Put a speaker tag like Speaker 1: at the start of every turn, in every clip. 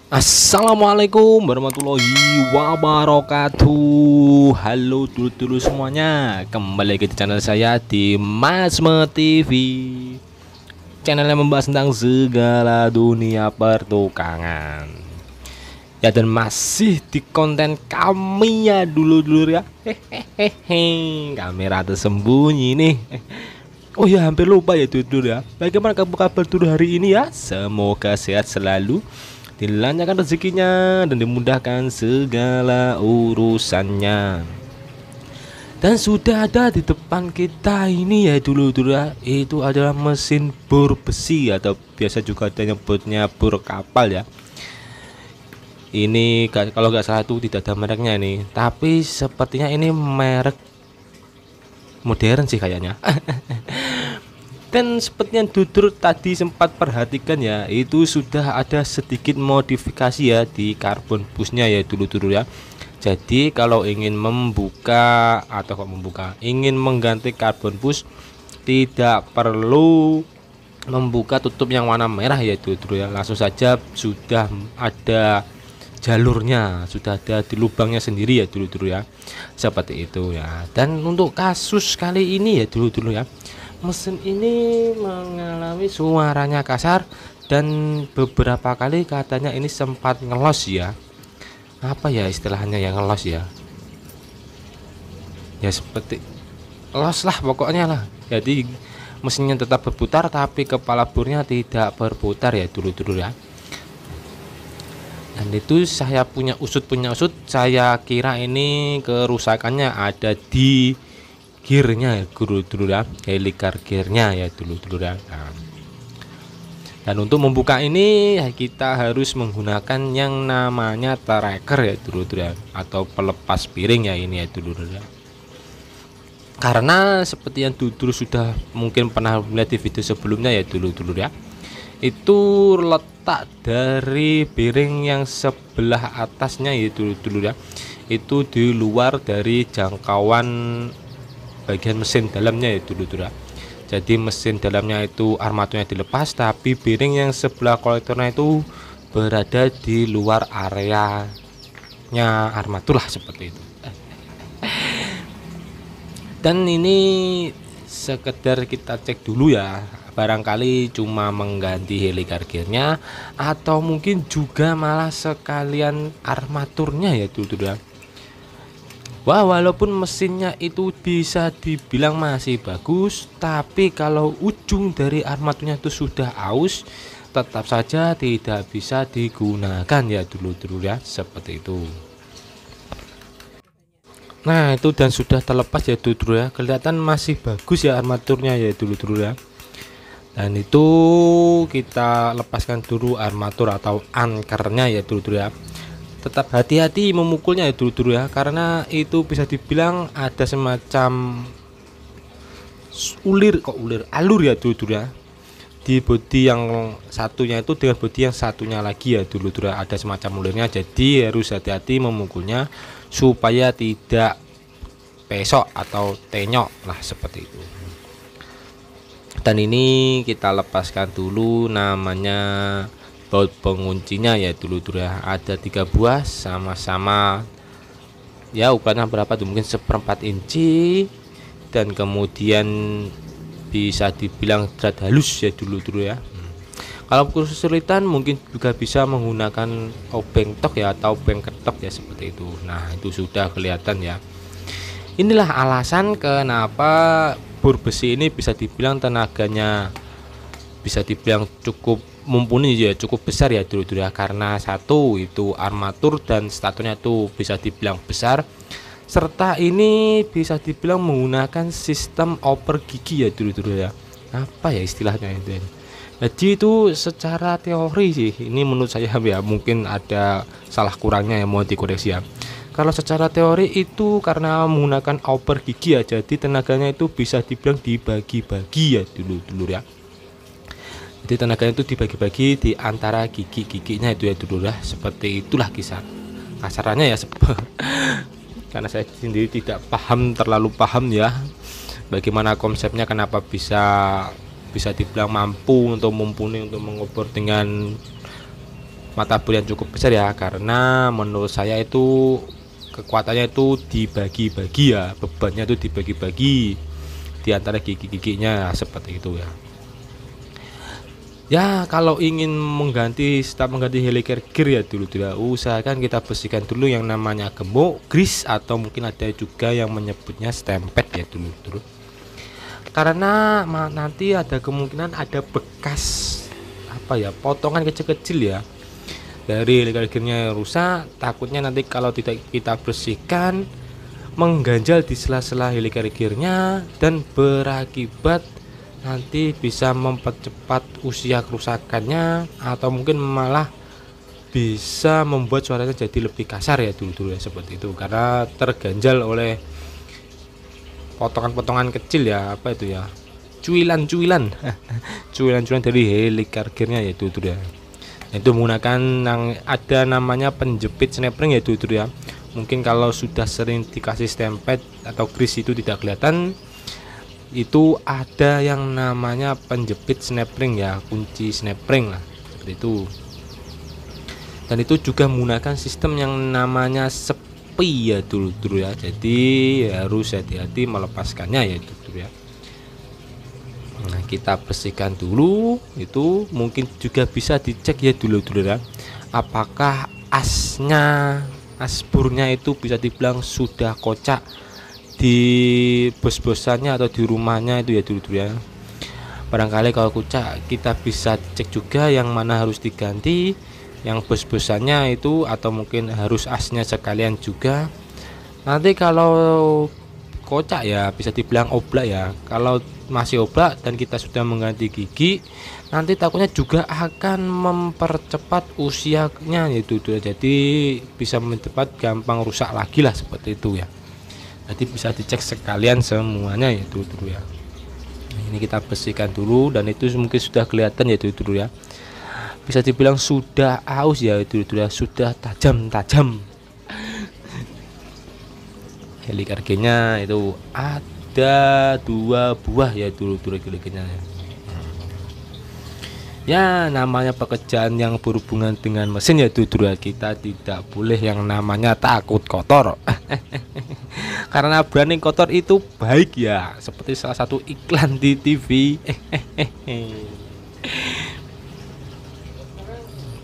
Speaker 1: Assalamualaikum warahmatullahi wabarakatuh. Halo dulu-dulu semuanya, kembali lagi di channel saya di Masme TV, channel yang membahas tentang segala dunia pertukangan ya, dan masih di konten kami ya dulu-dulu ya. Hehehe, kamera tersembunyi nih. Oh ya, hampir lupa ya dulu ya. Bagaimana kabar dulu hari ini ya? Semoga sehat selalu, dilancarkan rezekinya, dan dimudahkan segala urusannya. Dan sudah ada di depan kita ini ya dulu ya, itu adalah mesin bor besi atau biasa juga ada nyebutnya bor kapal ya. Ini kalau nggak salah itu tidak ada mereknya nih, tapi sepertinya ini merek modern sih kayaknya. Dan seperti yang Dudur tadi sempat perhatikan ya, itu sudah ada sedikit modifikasi ya di karbon busnya ya dulu ya. Jadi kalau ingin membuka atau ingin mengganti karbon bus, tidak perlu membuka tutup yang warna merah ya dulu ya. Langsung saja sudah ada jalurnya, sudah ada di lubangnya sendiri ya dulu ya. Seperti itu ya. Dan untuk kasus kali ini ya dulu ya, mesin ini mengalami suaranya kasar dan beberapa kali katanya ini sempat ngelos ya. Apa ya istilahnya yang ngelos ya? Ya seperti los lah pokoknya lah. Jadi mesinnya tetap berputar tapi kepala bornya tidak berputar ya dulu ya. Dan itu saya punya usut, saya kira ini kerusakannya ada di gearnya ya dulu ya, helicar gearnya ya dulu ya. Nah, dan untuk membuka ini ya, kita harus menggunakan yang namanya tracker ya dulu ya, atau pelepas piring ya ini ya dulu ya. Karena seperti yang dulu sudah mungkin pernah melihat di video sebelumnya ya dulu ya, itu letak dari piring yang sebelah atasnya ya dulu ya, itu di luar dari jangkauan bagian mesin dalamnya ya dulu ya. Jadi mesin dalamnya itu armaturnya dilepas, tapi piring yang sebelah kolektornya itu berada di luar areanya armatur lah, seperti itu. Dan ini sekedar kita cek dulu ya, barangkali cuma mengganti helicar gearnya atau mungkin juga malah sekalian armaturnya ya dulu ya. Wah, walaupun mesinnya itu bisa dibilang masih bagus, tapi kalau ujung dari armaturnya itu sudah aus, tetap saja tidak bisa digunakan ya dulu ya, seperti itu. Nah itu, dan sudah terlepas ya dulu ya, kelihatan masih bagus ya armaturnya ya dulu ya. Dan itu kita lepaskan dulu armatur atau ankernya ya dulu ya. Tetap hati-hati memukulnya ya dulu ya, karena itu bisa dibilang ada semacam alur ya dulu ya, di bodi yang satunya itu dengan bodi yang satunya lagi ya dulu ya, ada semacam ulirnya. Jadi harus hati-hati memukulnya supaya tidak pesok atau tenyok lah, seperti itu. Dan ini kita lepaskan dulu namanya baut penguncinya ya dulu ya, ada 3 buah sama-sama ya, ukurannya berapa tuh, mungkin 1/4 inci, dan kemudian bisa dibilang drat halus ya dulu ya. Kalau kesulitan mungkin juga bisa menggunakan obeng tok ya, atau obeng ketok ya, seperti itu. Nah itu sudah kelihatan ya. Inilah alasan kenapa bor besi ini bisa dibilang tenaganya bisa dibilang cukup mumpuni ya, cukup besar ya dulu ya, karena satu itu armatur dan statornya itu bisa dibilang besar, serta ini bisa dibilang menggunakan sistem oper gigi ya dulu ya. Apa ya istilahnya itu ya. Jadi itu secara teori sih, ini menurut saya ya, mungkin ada salah kurangnya yang mau dikoreksi ya. Kalau secara teori itu karena menggunakan oper gigi ya, jadi tenaganya itu bisa dibilang dibagi-bagi ya dulu ya. Jadi tenaganya itu dibagi-bagi di antara gigi-giginya itu ya dulu ya, seperti itulah kasarannya ya. Karena saya sendiri tidak terlalu paham ya bagaimana konsepnya, kenapa bisa dibilang mampu untuk mumpuni untuk mengoper dengan mata bor yang cukup besar ya, karena menurut saya itu kekuatannya itu dibagi-bagi ya, bebannya itu dibagi-bagi di antara gigi-giginya seperti itu ya. Ya kalau ingin mengganti heliker gear ya dulu usahakan kita bersihkan dulu yang namanya gemuk, grease, atau mungkin ada juga yang menyebutnya stempet ya dulu. Karena nanti ada kemungkinan ada bekas potongan kecil-kecil ya dari heliker gearnya rusak. Takutnya nanti kalau tidak kita bersihkan mengganjal di sela-sela heliker gearnya dan berakibat nanti bisa mempercepat usia kerusakannya, atau mungkin malah bisa membuat suaranya jadi lebih kasar ya dulu ya seperti itu, karena terganjal oleh potongan-potongan kecil ya, cuilan-cuilan cuilan dari heliker gearnya ya dulu ya. Itu menggunakan yang ada namanya penjepit snap ring ya dulu ya. Mungkin kalau sudah sering dikasih stempet atau grease itu tidak kelihatan, itu ada yang namanya penjepit snap ring ya, kunci snap ring lah seperti itu. Dan itu juga menggunakan sistem yang namanya sepi ya dulu ya, jadi harus hati-hati melepaskannya ya dulu ya. Nah kita bersihkan dulu, itu mungkin juga bisa dicek ya dulu ya, apakah asburnya itu bisa dibilang sudah kocak di bos-bosannya atau di rumahnya itu ya dulu ya. Barangkali kalau kocak kita bisa cek juga yang mana harus diganti, yang bos-bosannya itu atau mungkin harus asnya sekalian juga. Nanti kalau kocak ya bisa dibilang oblak ya, kalau masih oblak dan kita sudah mengganti gigi, nanti takutnya juga akan mempercepat usianya itu jadi bisa mempercepat gampang rusak lagi lah seperti itu ya. Nanti bisa dicek sekalian semuanya ya dulu ya. Ini kita bersihkan dulu, dan itu mungkin sudah kelihatan ya dulu ya, bisa dibilang sudah aus ya dulu ya, sudah tajam heliker gearnya itu ada 2 buah ya dulu helikernya ya. Namanya pekerjaan yang berhubungan dengan mesin ya dulu ya, kita tidak boleh yang namanya takut kotor karena berani kotor itu baik ya, seperti salah satu iklan di TV.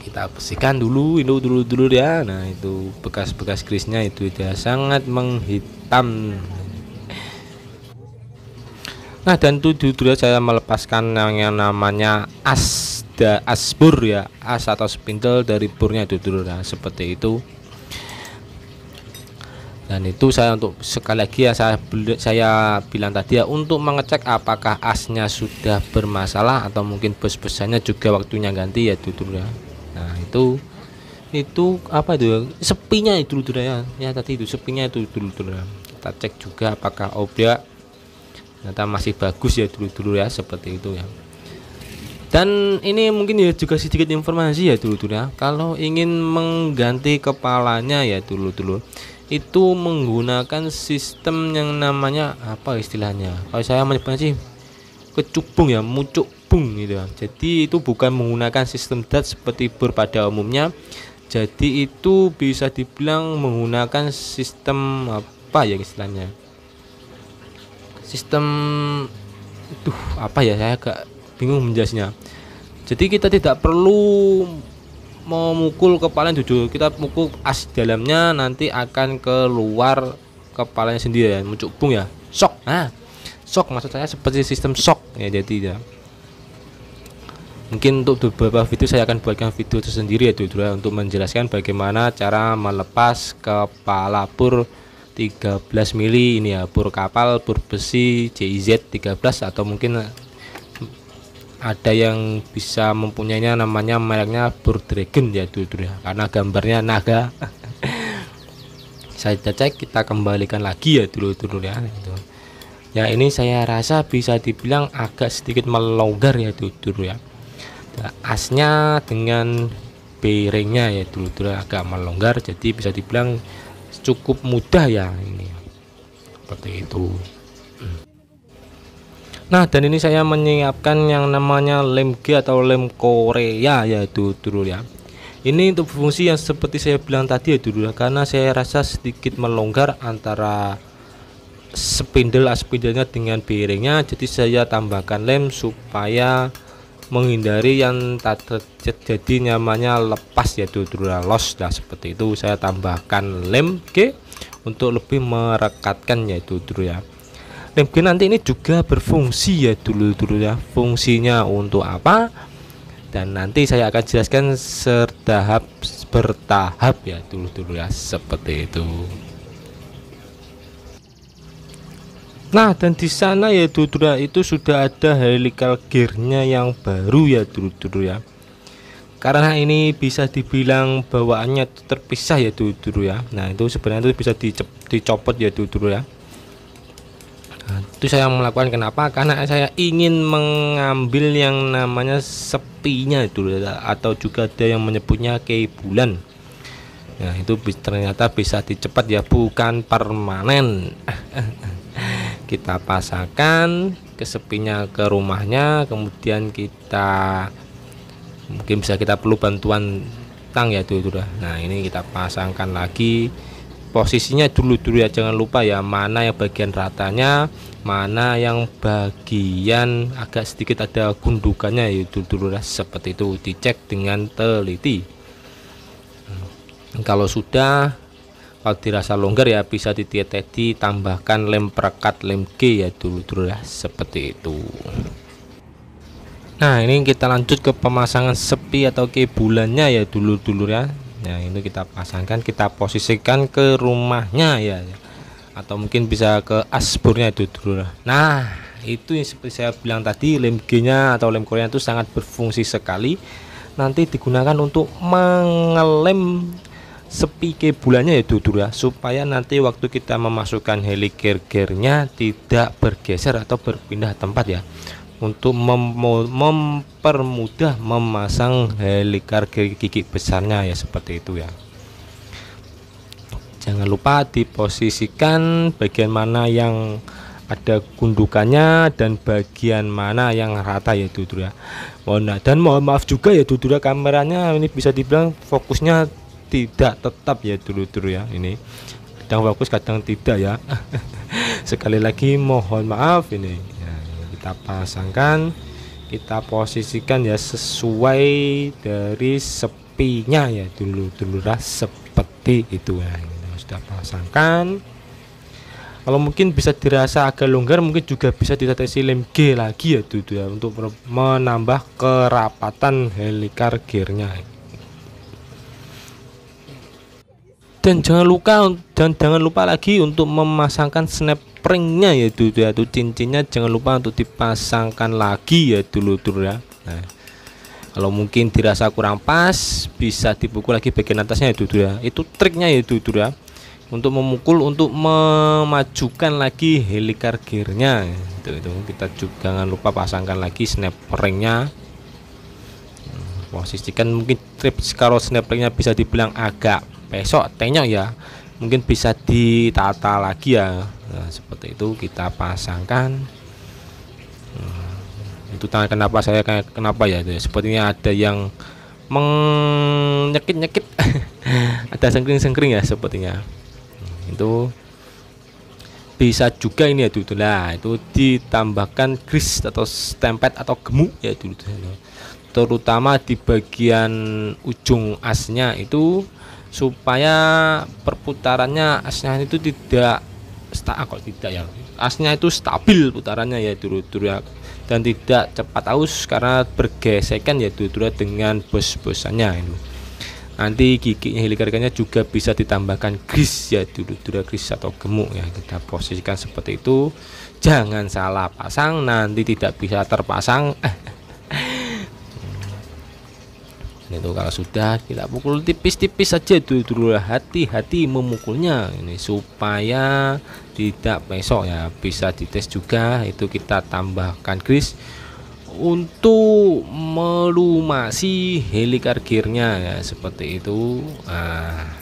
Speaker 1: Kita bersihkan dulu ya. Nah itu bekas-bekas grease-nya itu dia sangat menghitam. Nah dan itu dulu saya melepaskan yang namanya asbur ya, as atau spindle dari burnya itu dulu ya, seperti itu. Dan itu saya untuk sekali lagi ya saya bilang tadi ya, untuk mengecek apakah asnya sudah bermasalah atau mungkin bos-bosannya juga waktunya ganti ya dulu ya. Nah itu apa itu ya, sepinya itu dulu ya, tadi itu sepinya itu dulu ya. Kita cek juga apakah oblak ternyata masih bagus ya dulu ya, seperti itu ya. Dan ini mungkin ya juga sedikit informasi ya dulu ya, kalau ingin mengganti kepalanya ya dulu itu menggunakan sistem yang namanya apa istilahnya, kalau saya menyebutnya sih kecubung ya, mucuk bung gitu ya. Jadi itu bukan menggunakan sistem dat seperti bor pada umumnya, jadi itu bisa dibilang menggunakan sistem apa ya istilahnya, sistem saya agak bingung menjelasnya. Jadi kita tidak perlu memukul kepalanya jujur, kita mukul as dalamnya, nanti akan keluar kepalanya sendiri ya, muncul bung ya, shock. Nah shock maksud saya seperti sistem shock ya. Jadi ya mungkin untuk beberapa video saya akan buatkan video tersendiri ya dulu untuk menjelaskan bagaimana cara melepas kepala bor 13 mili ini ya, bor kapal, bor besi JIZ 13, atau mungkin ada yang bisa mempunyainya namanya mereknya bor dragon ya dulu ya, karena gambarnya naga. Saya cek, kita kembalikan lagi ya dulu ya gitu. Ya ini saya rasa bisa dibilang agak sedikit melonggar ya dulu ya. Asnya dengan bearingnya ya dulu agak melonggar, jadi bisa dibilang cukup mudah ya ini seperti itu. Nah dan ini saya menyiapkan yang namanya lem G atau lem Korea ya itu dulu ya. Ini untuk fungsi yang seperti saya bilang tadi ya dulu ya, karena saya rasa sedikit melonggar antara spindle-spindlenya dengan bearingnya, jadi saya tambahkan lem supaya menghindari yang jadi namanya lepas ya dulu ya, loss lah seperti itu. Saya tambahkan lem G untuk lebih merekatkan ya dulu ya. Lem G nanti ini juga berfungsi ya dulu ya, fungsinya untuk apa dan nanti saya akan jelaskan bertahap ya dulu ya, seperti itu. Nah, dan di sana ya dulu itu sudah ada helical gearnya yang baru ya dulu ya. Karena ini bisa dibilang bawaannya terpisah ya dulu ya. Nah, itu sebenarnya itu bisa dicopot ya dulu ya. Nah, itu saya melakukan kenapa? Karena saya ingin mengambil yang namanya sepinya dulu ya, atau juga ada yang menyebutnya kebulan. Nah, itu ternyata bisa dicepat ya, bukan permanen. Kita pasangkan ke sepinya ke rumahnya, kemudian kita mungkin bisa kita perlu bantuan tang ya dulu. Nah, ini kita pasangkan lagi posisinya dulu ya, jangan lupa ya, mana yang bagian ratanya, mana yang bagian agak sedikit ada gundukannya ya dulu seperti itu, dicek dengan teliti. Kalau sudah, kalau dirasa longgar ya bisa ditambahkan lem perekat, lem G ya dulu ya, seperti itu. Nah, ini kita lanjut ke pemasangan sepi atau kebulannya ya dulu ya. Nah, ini kita pasangkan, kita posisikan ke rumahnya ya, atau mungkin bisa ke asburnya itu dulu. Nah, itu yang seperti saya bilang tadi, lem G nya atau lem Korea itu sangat berfungsi sekali, nanti digunakan untuk mengelem sepi kebulannya ya dulu ya, supaya nanti waktu kita memasukkan helical gearnya tidak bergeser atau berpindah tempat ya, untuk mempermudah memasang helical gear gigi besarnya ya, seperti itu ya. Jangan lupa diposisikan bagian mana yang ada gundukannya dan bagian mana yang rata ya dulu ya. Mohon maaf juga ya dulu ya, kameranya ini bisa dibilang fokusnya tidak tetap ya dulu ya, ini kadang fokus kadang tidak ya. Sekali lagi mohon maaf ini ya, kita pasangkan, kita posisikan ya sesuai dari sepinya ya dulu seperti itu ya. Kita sudah pasangkan. Kalau mungkin bisa dirasa agak longgar, mungkin juga bisa ditetesi lem G lagi ya dulu ya, untuk menambah kerapatan helical gearnya. Dan jangan lupa lagi untuk memasangkan snap ringnya ya dulu ya, itu cincinnya jangan lupa untuk dipasangkan lagi ya dulu ya. Nah, kalau mungkin dirasa kurang pas, bisa dipukul lagi bagian atasnya ya dulu ya, itu triknya ya dulu ya, untuk memukul, untuk memajukan lagi helical gearnya itu kita juga jangan lupa pasangkan lagi snap ringnya. Posisikan mungkin kalau snap ringnya bisa dibilang agak besok tenyok ya, mungkin bisa ditata lagi ya. Nah, seperti itu kita pasangkan. Itu kenapa saya kenapa ya itu, sepertinya ada yang menyekit ada sengkring ya sepertinya. Itu bisa juga ini ya dulu. Nah, itu ditambahkan grease atau stempet atau gemuk ya dulu, terutama di bagian ujung asnya itu, supaya perputarannya asnya itu tidak asnya itu stabil putarannya ya dulu ya, dan tidak cepat aus karena bergesekan ya dulu dengan bos-bosannya itu. Nanti giginya helical gearnya juga bisa ditambahkan grease ya dulu grease atau gemuk ya, kita posisikan seperti itu, jangan salah pasang nanti tidak bisa terpasang. Itu kalau sudah kita pukul tipis-tipis saja dulu, hati-hati memukulnya ini supaya tidak pesok ya. Bisa dites juga, itu kita tambahkan grease untuk melumasi helical gearnya ya, seperti itu. Nah,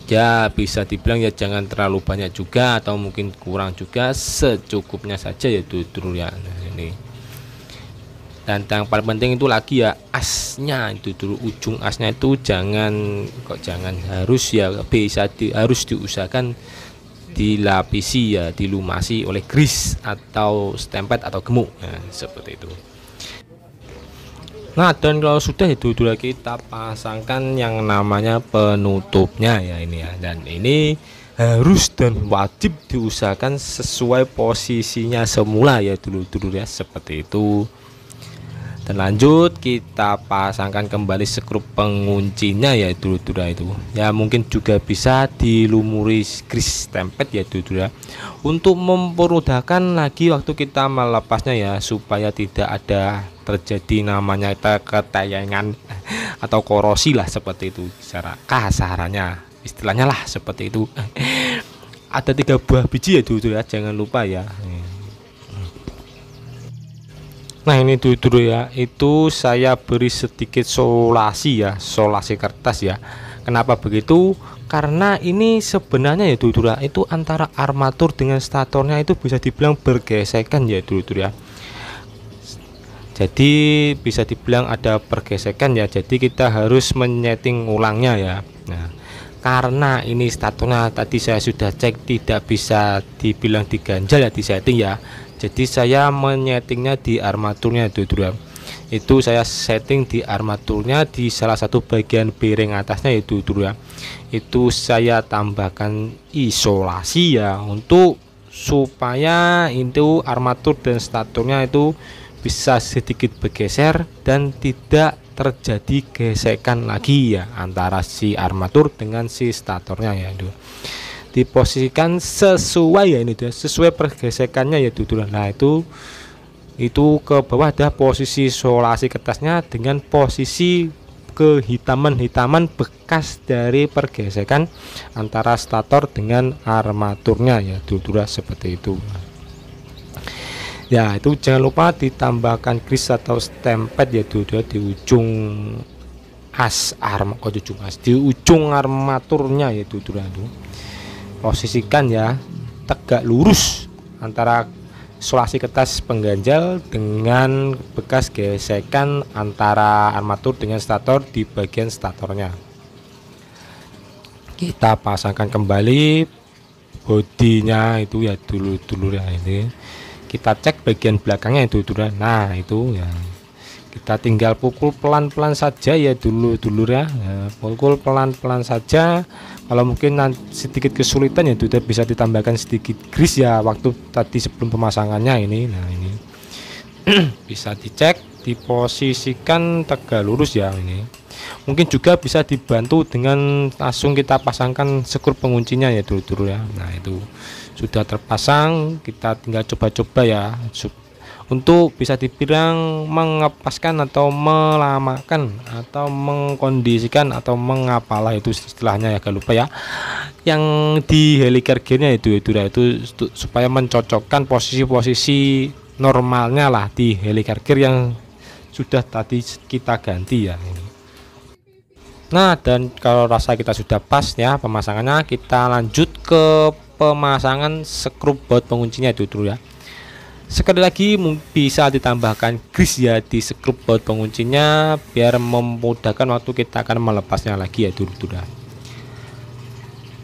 Speaker 1: ya bisa dibilang ya jangan terlalu banyak juga atau mungkin kurang juga, secukupnya saja ya dulu ya. Nah, ini Dan yang paling penting itu lagi ya, asnya itu dulu, ujung asnya itu jangan harus ya, harus diusahakan dilapisi ya, dilumasi oleh grease atau stempet atau gemuk. Nah, seperti itu. Nah, dan kalau sudah itu dulu kita pasangkan yang namanya penutupnya ya ini ya. Dan ini harus dan wajib diusahakan sesuai posisinya semula ya dulu ya, seperti itu. Dan lanjut kita pasangkan kembali skrup penguncinya ya dulu itu ya, mungkin juga bisa dilumuri grease tempet ya dulu ya, untuk mempermudahkan lagi waktu kita melepasnya ya, supaya tidak ada terjadi namanya ketayangan atau korosi lah, seperti itu secara kasarannya, istilahnya lah seperti itu. Ada 3 buah biji ya dulu ya, jangan lupa ya. Nah ini dulu ya, itu saya beri sedikit solasi ya, solasi kertas ya. Kenapa begitu? Karena ini sebenarnya ya dulu ya, itu antara armatur dengan statornya itu bisa dibilang bergesekan ya dulu ya. Jadi bisa dibilang ada pergesekan ya, jadi kita harus menyeting ulangnya ya. Nah, karena ini statornya tadi saya sudah cek tidak bisa dibilang diganjal ya, di setting ya. Jadi saya menyetingnya di armaturnya itu dulu. Itu saya setting di armaturnya di salah satu bagian bearing atasnya itu dulu ya. Itu saya tambahkan isolasi ya, untuk supaya itu armatur dan statornya itu bisa sedikit bergeser dan tidak terjadi gesekan lagi ya antara si armatur dengan si statornya ya itu. Diposisikan sesuai ya ini dia, sesuai pergesekannya ya dulu. Nah itu ke bawah ada posisi solasi kertasnya dengan posisi kehitaman bekas dari pergesekan antara stator dengan armaturnya ya dulu, seperti itu ya. Itu jangan lupa ditambahkan grease atau stempet ya dulu di ujung di ujung armaturnya ya dulu. Posisikan ya tegak lurus antara solasi kertas pengganjal dengan bekas gesekan antara armatur dengan stator di bagian statornya. Kita pasangkan kembali bodinya itu ya dulu ya, ini kita cek bagian belakangnya itu dulu. Nah itu ya, kita tinggal pukul pelan-pelan saja ya dulu ya, pukul pelan-pelan saja. Kalau mungkin sedikit kesulitan ya sudah bisa ditambahkan sedikit grease ya waktu tadi sebelum pemasangannya ini. Nah ini bisa dicek, diposisikan tegak lurus ya. Ini mungkin juga bisa dibantu dengan langsung kita pasangkan skrup penguncinya ya dulu ya. Nah itu sudah terpasang, kita tinggal coba-coba ya untuk bisa dibilang mengepaskan atau melamakan atau mengkondisikan atau mengapalah itu istilahnya ya, agak lupa ya, yang di helicar gearnya itu supaya mencocokkan posisi-posisi normalnya lah di helicar gear yang sudah tadi kita ganti ya ini. Nah dan kalau rasa kita sudah pas ya pemasangannya, kita lanjut ke pemasangan skrup baut penguncinya itu dulu ya. Sekali lagi bisa ditambahkan grease ya di skrup baut penguncinya biar memudahkan waktu kita akan melepasnya lagi ya dulu.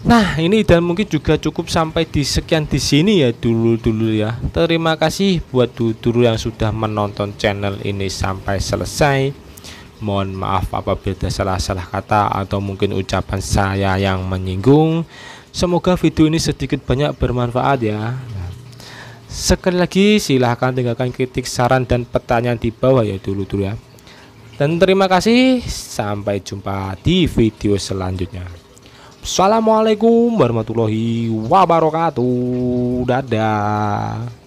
Speaker 1: Nah ini dan mungkin juga cukup sampai di sekian di sini ya dulu ya. Terima kasih buat dulu yang sudah menonton channel ini sampai selesai. Mohon maaf apabila ada salah-salah kata atau mungkin ucapan saya yang menyinggung. Semoga video ini sedikit banyak bermanfaat ya. Sekali lagi silahkan tinggalkan kritik, saran, dan pertanyaan di bawah ya dulu ya. Dan terima kasih, sampai jumpa di video selanjutnya. Assalamualaikum warahmatullahi wabarakatuh. Dadah.